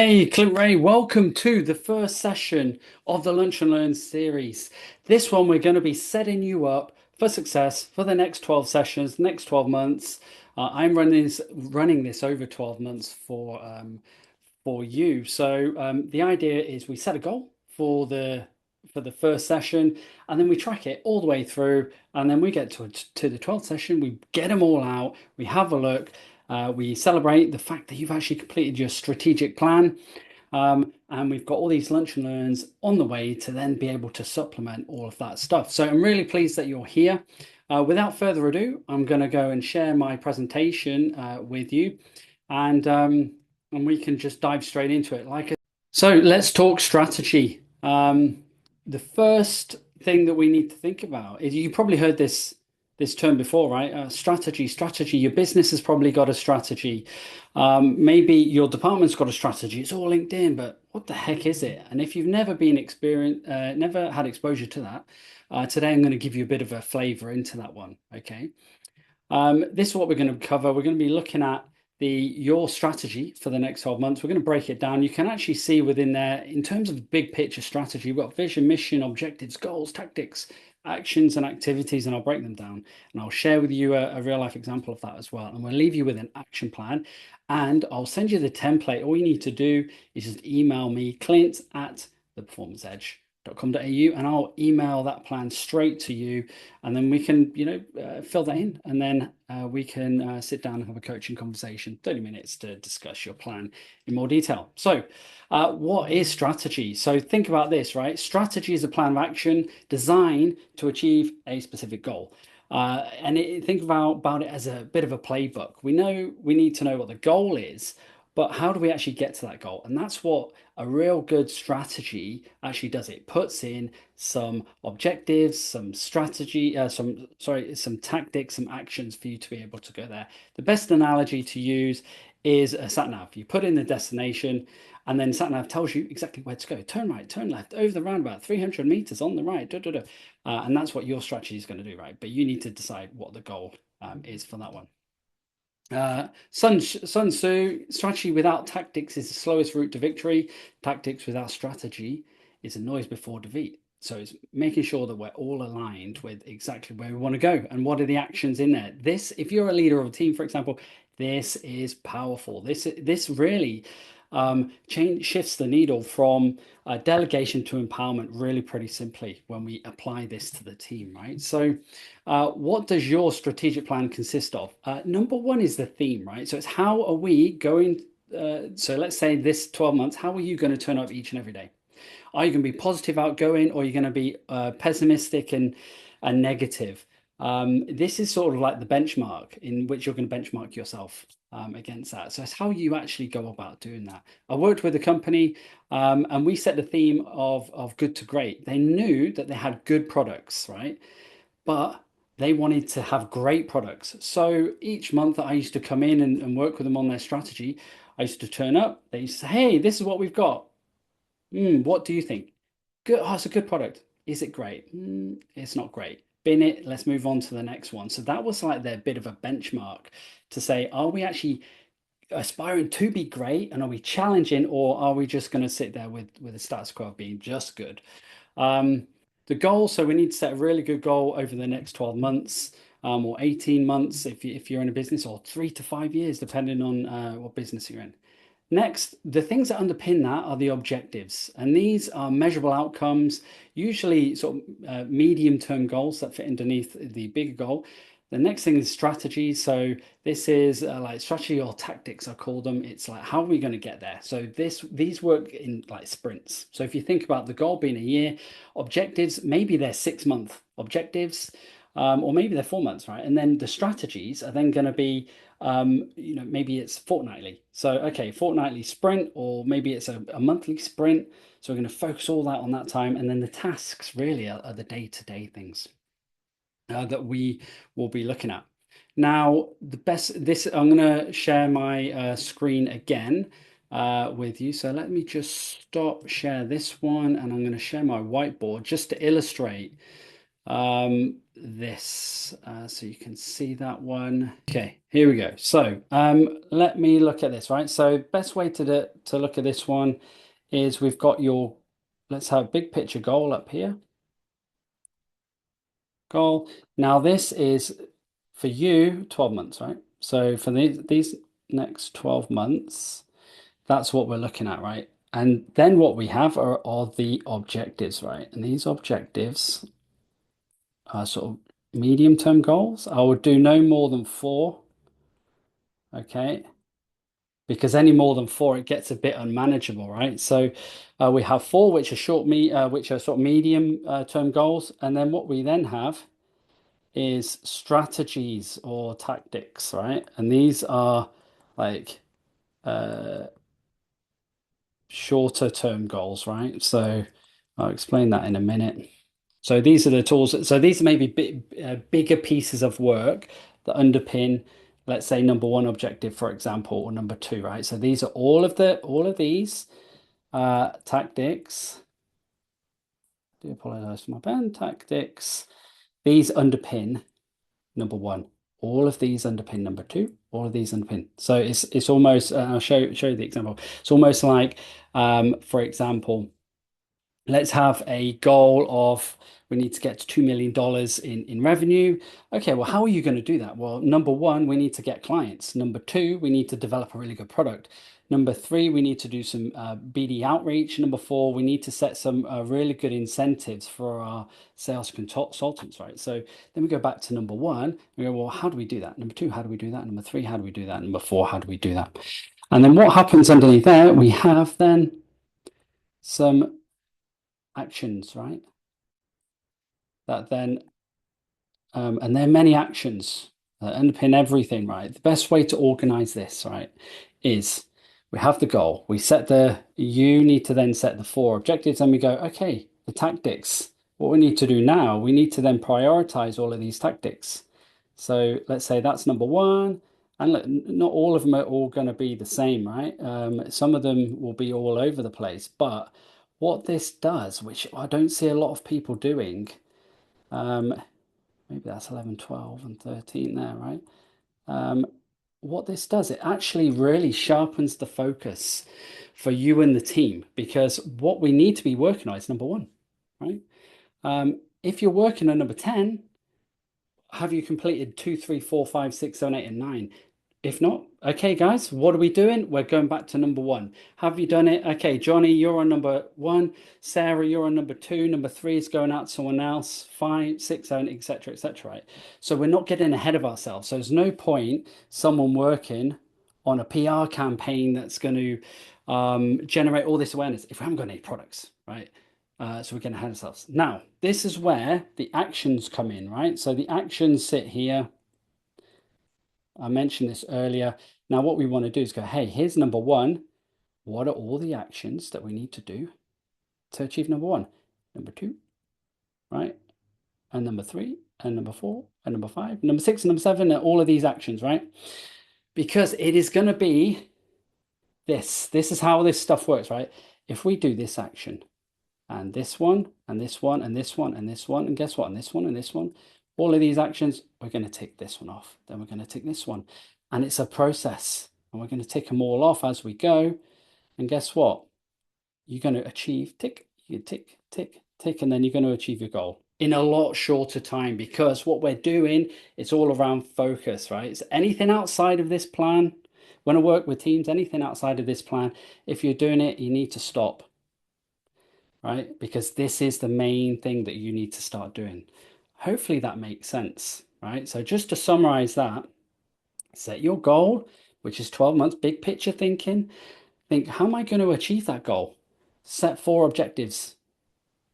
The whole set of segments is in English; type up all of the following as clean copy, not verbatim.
Hey, Clint Rahe, welcome to the first session of the Lunch and Learn series. This one, we're going to be setting you up for success for the next 12 sessions, next 12 months. I'm running this over 12 months for you. So the idea is we set a goal for the first session, and then we track it all the way through, and then we get to the 12th session. We get them all out. We have a look. We celebrate the fact that you've actually completed your strategic plan. And we've got all these lunch and learns on the way to then be able to supplement all of that stuff. So I'm really pleased that you're here. Without further ado, I'm going to go and share my presentation with you, and we can just dive straight into it. So let's talk strategy. The first thing that we need to think about is, you probably heard this term before, right? Strategy. Your business has probably got a strategy. Maybe your department's got a strategy. It's all linked in, but what the heck is it? And if you've never had exposure to that, today I'm going to give you a bit of a flavor into that one. Okay. This is what we're going to cover. We're going to be looking at your strategy for the next 12 months. We're going to break it down. You can actually see within there, in terms of big picture strategy, we've got vision, mission, objectives, goals, tactics, actions, and activities, and I'll break them down. And I'll share with you a real life example of that as well. And we'll leave you with an action plan. And I'll send you the template. All you need to do is just email me, Clint at theperformanceedge.com.au, and I'll email that plan straight to you, and then we can fill that in, and then we can sit down and have a coaching conversation, 30 minutes, to discuss your plan in more detail. So what is strategy? So think about this, right? Strategy is a plan of action designed to achieve a specific goal. Think about it as a bit of a playbook. We know we need to know what the goal is, but how do we actually get to that goal? And that's what a real good strategy actually does. It puts in some objectives, some strategy, some tactics, some actions for you to be able to go there. The best analogy to use is a sat nav. You put in the destination, and then sat nav tells you exactly where to go. Turn right, turn left, over the roundabout, 300 meters on the right, and that's what your strategy is going to do, right? But you need to decide what the goal is for that one. Sun Tzu, strategy without tactics is the slowest route to victory. Tactics without strategy is a noise before defeat. So it's making sure that we're all aligned with exactly where we want to go and what are the actions in there. This, if you're a leader of a team, for example, this is powerful. This really shifts the needle from delegation to empowerment really pretty simply when we apply this to the team, right? So what does your strategic plan consist of? Number one is the theme, right? So it's how are we going, so let's say this 12 months, how are you going to turn up each and every day? Are you going to be positive, outgoing, or are you going to be pessimistic and negative? This is sort of like the benchmark in which you're going to benchmark yourself against that. So it's how you actually go about doing that. I worked with a company, and we set the theme of good to great. They knew that they had good products, right? But they wanted to have great products. So each month that I used to come in and work with them on their strategy, I used to turn up. They used to say, hey, this is what we've got. What do you think? Good. Oh, it's a good product. Is it great? It's not great. Bin it. Let's move on to the next one. So that was like their bit of a benchmark to say, are we actually aspiring to be great, and are we challenging, or are we just going to sit there with the status quo of being just good? The goal. So we need to set a really good goal over the next 12 months. Or 18 months if you're in a business, or 3 to 5 years, depending on what business you're in. Next, the things that underpin that are the objectives, and these are measurable outcomes, usually sort of medium-term goals that fit underneath the bigger goal. The next thing is strategy. So this is like strategy or tactics, I call them. It's like, how are we going to get there? So these work in like sprints. So if you think about the goal being a year, objectives, maybe they're 6-month objectives, or maybe they're 4 months, right? And then the strategies are then going to be maybe it's fortnightly. So, okay, fortnightly sprint, or maybe it's a monthly sprint. So we're going to focus all that on that time. And then the tasks really are the day-to-day things that we will be looking at. Now, I'm going to share my screen again with you. So let me just share this one, and I'm going to share my whiteboard just to illustrate this so you can see that one. Okay, here we go. So let me look at this, right? So best way to look at this one is we've got your, let's have big picture goal up here. Goal. Now this is for you 12 months, right? So for these next 12 months, that's what we're looking at, right? And then what we have are the objectives, right? And these objectives sort of medium-term goals. I would do no more than four, okay? Because any more than four, it gets a bit unmanageable, right? So we have four, which are which are sort of medium term goals, and then what we then have is strategies or tactics, right? And these are like uh, shorter term goals, right? So I'll explain that in a minute. So these are the tools. So these may be bigger pieces of work that underpin, let's say, number one objective, for example, or number two, right? So these are all of these tactics. I do apologize for my pen. Tactics. These underpin number one. All of these underpin number two. All of these underpin. So it's almost. I'll show you the example. It's almost like, for example, let's have a goal of we need to get to $2 million in revenue. Okay, well, how are you going to do that? Well, number one, we need to get clients. Number two, we need to develop a really good product. Number three, we need to do some BD outreach. Number four, we need to set some really good incentives for our sales consultants, right? So then we go back to number one. We go, well, how do we do that? Number two, how do we do that? Number three, how do we do that? Number four, how do we do that? And then what happens underneath there? We have then some actions, right? That then, and there are many actions that underpin everything, right? The best way to organize this, right, is we have the goal. You need to then set the four objectives, and we go, okay, the tactics. What we need to do now, we need to then prioritize all of these tactics. So let's say that's number one. And look, not all of them are all going to be the same, right? Some of them will be all over the place. But what this does, which I don't see a lot of people doing, um, maybe that's 11, 12, and 13 there, right? Um, what this does, it actually really sharpens the focus for you and the team because what we need to be working on is number one, right? If you're working on number 10, have you completed two, three, four, five, six, seven, eight, and nine? If not, okay, guys, what are we doing? We're going back to number one. Have you done it? Okay, Johnny, you're on number one. Sarah, you're on number two. Number three is going out to someone else. Five, six, seven, etc., etc. Right? So we're not getting ahead of ourselves. So there's no point someone working on a PR campaign that's going to generate all this awareness if we haven't got any products, right? So we're getting ahead of ourselves. Now, this is where the actions come in, right? So the actions sit here. I mentioned this earlier. Now, what we want to do is go, hey, here's number one. What are all the actions that we need to do to achieve number one? Number two, right? And number three, and number four, and number five, number six, and number seven, and all of these actions, right? Because it is going to be this. This is how this stuff works, right? If we do this action, and this one, and this one, and this one, and this one, and guess what? And this one, and this one, all of these actions, we're going to tick this one off. Then we're going to tick this one. And it's a process. And we're going to tick them all off as we go. And guess what? You're going to achieve tick, you tick, tick, tick, and then you're going to achieve your goal in a lot shorter time because what we're doing, it's all around focus, right? It's anything outside of this plan. When I work with teams, anything outside of this plan, if you're doing it, you need to stop, right? Because this is the main thing that you need to start doing. Hopefully that makes sense, right? So just to summarize that, set your goal, which is 12 months, big picture thinking. Think, how am I going to achieve that goal? Set four objectives.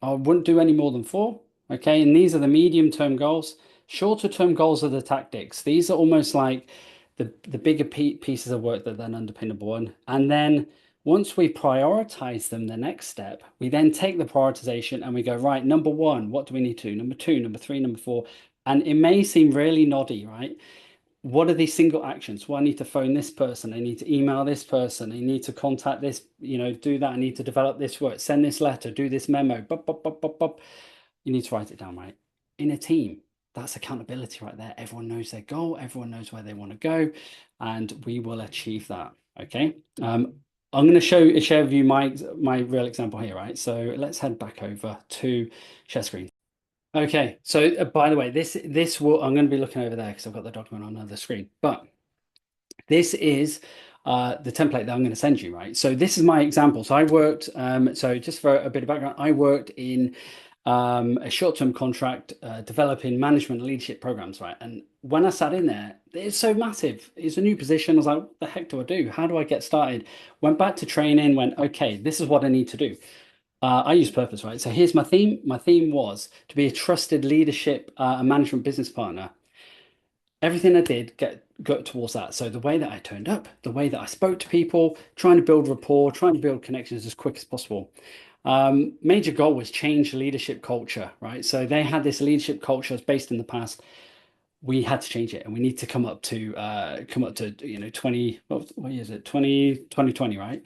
I wouldn't do any more than four. Okay. And these are the medium term goals. Shorter term goals are the tactics. These are almost like the bigger pieces of work that then underpin number one. And then once we prioritize them, the next step, we then take the prioritization and we go, right, number one, what do we need to do? Number two, number three, number four. And it may seem really noddy, right? What are these single actions? Well, I need to phone this person. I need to email this person. I need to contact this, do that. I need to develop this work, send this letter, do this memo. Bup, bup, bup, bup, bup. You need to write it down, right? in a team, that's accountability right there. Everyone knows their goal, everyone knows where they want to go, and we will achieve that. Okay. I'm going to share with you my real example here, right? So let's head back over to share screen. Okay, so by the way, this will I'm going to be looking over there because I've got the document on another screen. But this is the template that I'm going to send you, right? So this is my example. So I worked, so just for a bit of background, I worked in a short-term contract developing management and leadership programs, right? And when I sat in there, it's so massive. It's a new position. I was like, what the heck do I do? How do I get started? Went back to training, went, okay, this is what I need to do. I use purpose, right? So here's my theme. My theme was to be a trusted leadership and management business partner. Everything I did got towards that. So the way that I turned up, the way that I spoke to people, trying to build rapport, trying to build connections as quick as possible. Major goal was change leadership culture, right? So they had this leadership culture that's based in the past. We had to change it, and we need to come up to 20 what year is it 2020, right?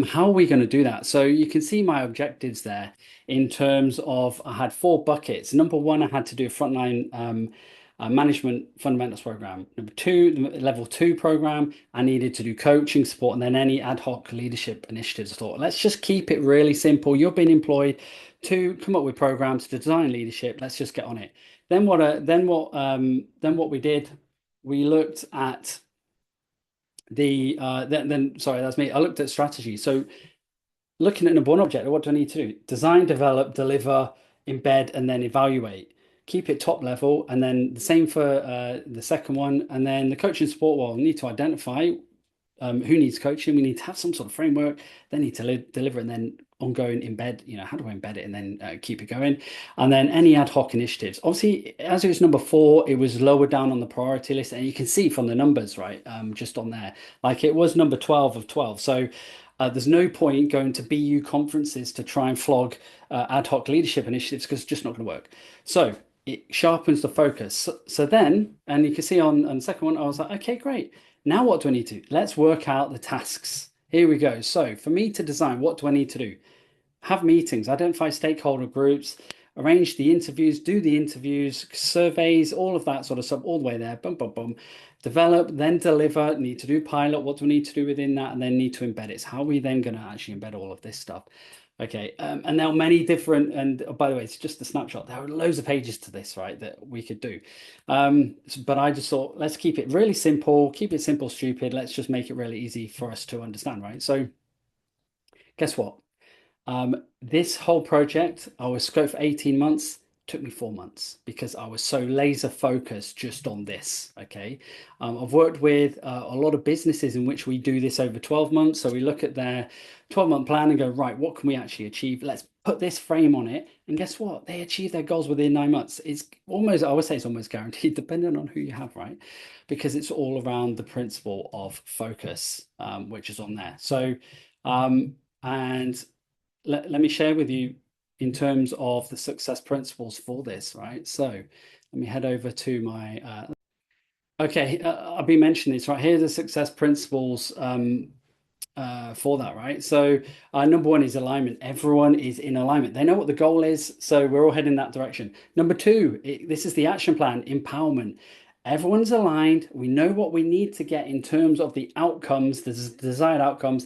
How are we going to do that? So you can see my objectives there in terms of I had four buckets. Number one, I had to do a frontline management fundamentals program. Number two, the level two program, I needed to do coaching support and then any ad hoc leadership initiatives. I thought, let's just keep it really simple. You're being employed to come up with programs to design leadership. Let's just get on it. Then what we did, we looked at then sorry, that's me. I looked at strategy. So looking at number one objective, what do I need to do? Design, develop, deliver, embed, and then evaluate. Keep it top level, and then the same for the second one. And then the coaching support, well, we need to identify who needs coaching. We need to have some sort of framework. They need to deliver, and then ongoing embed. How do I embed it and then keep it going? And then any ad hoc initiatives. Obviously, as it was number four, it was lower down on the priority list, and you can see from the numbers, right? Just on there, like it was number 12 of 12. So there's no point going to BU conferences to try and flog ad hoc leadership initiatives because it's just not going to work. So it sharpens the focus. So then, and you can see on the second one, I was like, okay, great. Now what do I need to do? Let's work out the tasks. Here we go. So for me to design, what do I need to do? Have meetings, identify stakeholder groups, arrange the interviews, do the interviews, surveys, all of that sort of stuff, all the way there. Boom, boom, boom. Develop, then deliver, need to do pilot. What do we need to do within that? And then need to embed it. So how are we then going to actually embed all of this stuff? Okay, and there are many different, and by the way, it's just a snapshot. There are loads of pages to this, right, that we could do. But I just thought, let's keep it really simple, keep it simple, stupid. Let's just make it really easy for us to understand, right? So guess what? This whole project, I was scoped for 18 months, took me 4 months because I was so laser focused just on this. Okay. I've worked with a lot of businesses in which we do this over 12 months. So we look at their 12-month plan and go, right, what can we actually achieve? Let's put this frame on it. And guess what? They achieve their goals within 9 months. It's almost, I would say it's almost guaranteed, depending on who you have, right? Because it's all around the principle of focus, which is on there. So, and let me share with you in terms of the success principles for this, right? So let me head over to my, okay, I've been mentioning this, right? Here are the success principles for that, right? So number one is alignment. Everyone is in alignment. They know what the goal is, so we're all heading that direction. Number two, this is the action plan, empowerment. Everyone's aligned. We know what we need to get in terms of the outcomes, the desired outcomes.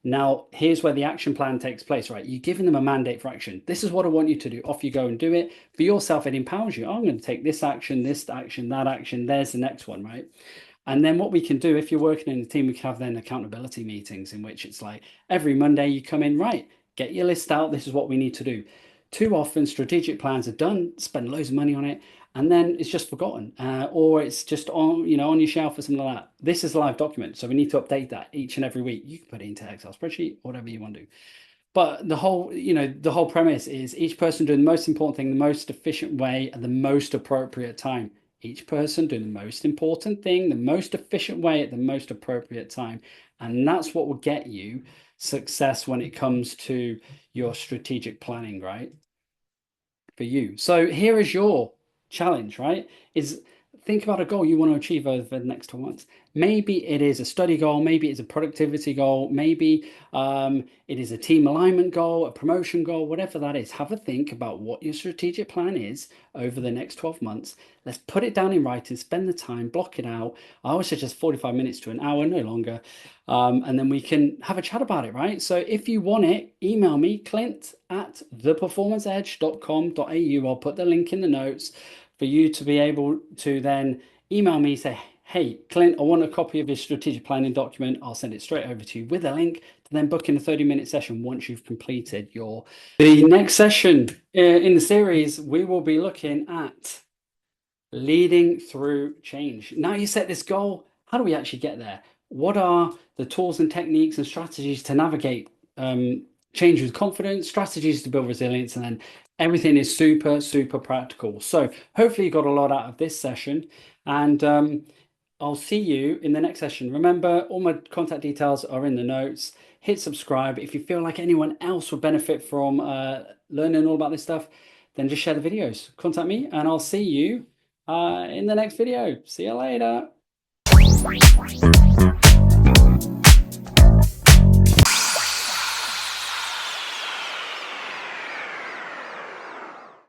Now, here's where the action plan takes place, right? You're giving them a mandate for action. This is what I want you to do. Off you go and do it. For yourself, it empowers you. I'm going to take this action, that action. There's the next one, right? And then what we can do, if you're working in a team, we can have then accountability meetings in which it's like every Monday you come in, right, get your list out. This is what we need to do. Too often strategic plans are done, spend loads of money on it, and then it's just forgotten, or it's just on on your shelf or something like that. This is a live document, so we need to update that each and every week. You can put it into Excel spreadsheet, whatever you want to do. But the whole premise is each person doing the most important thing, the most efficient way, at the most appropriate time. Each person doing the most important thing, the most efficient way at the most appropriate time. And that's what will get you success when it comes to your strategic planning, right? For you. So here is your challenge, right? Is think about a goal you want to achieve over the next 12 months. Maybe it is a study goal, maybe it's a productivity goal, maybe it is a team alignment goal, a promotion goal, whatever that is. Have a think about what your strategic plan is over the next 12 months. Let's put it down in writing, spend the time, block it out. I always suggest 45 minutes to an hour, no longer. And then we can have a chat about it, right? So if you want it, email me, clint@theperformanceedge.com.au. I'll put the link in the notes for you to be able to then email me, say, hey, Clint, I want a copy of your strategic planning document. I'll send it straight over to you with a link to then book in a 30-minute session once you've completed your... The next session in the series, we will be looking at leading through change. Now you set this goal, how do we actually get there? What are the tools and techniques and strategies to navigate change with confidence, strategies to build resilience, and then everything is super, super practical. So hopefully you got a lot out of this session, and I'll see you in the next session. Remember, all my contact details are in the notes. Hit subscribe. If you feel like anyone else would benefit from learning all about this stuff, then just share the videos. Contact me, and I'll see you in the next video. See you later.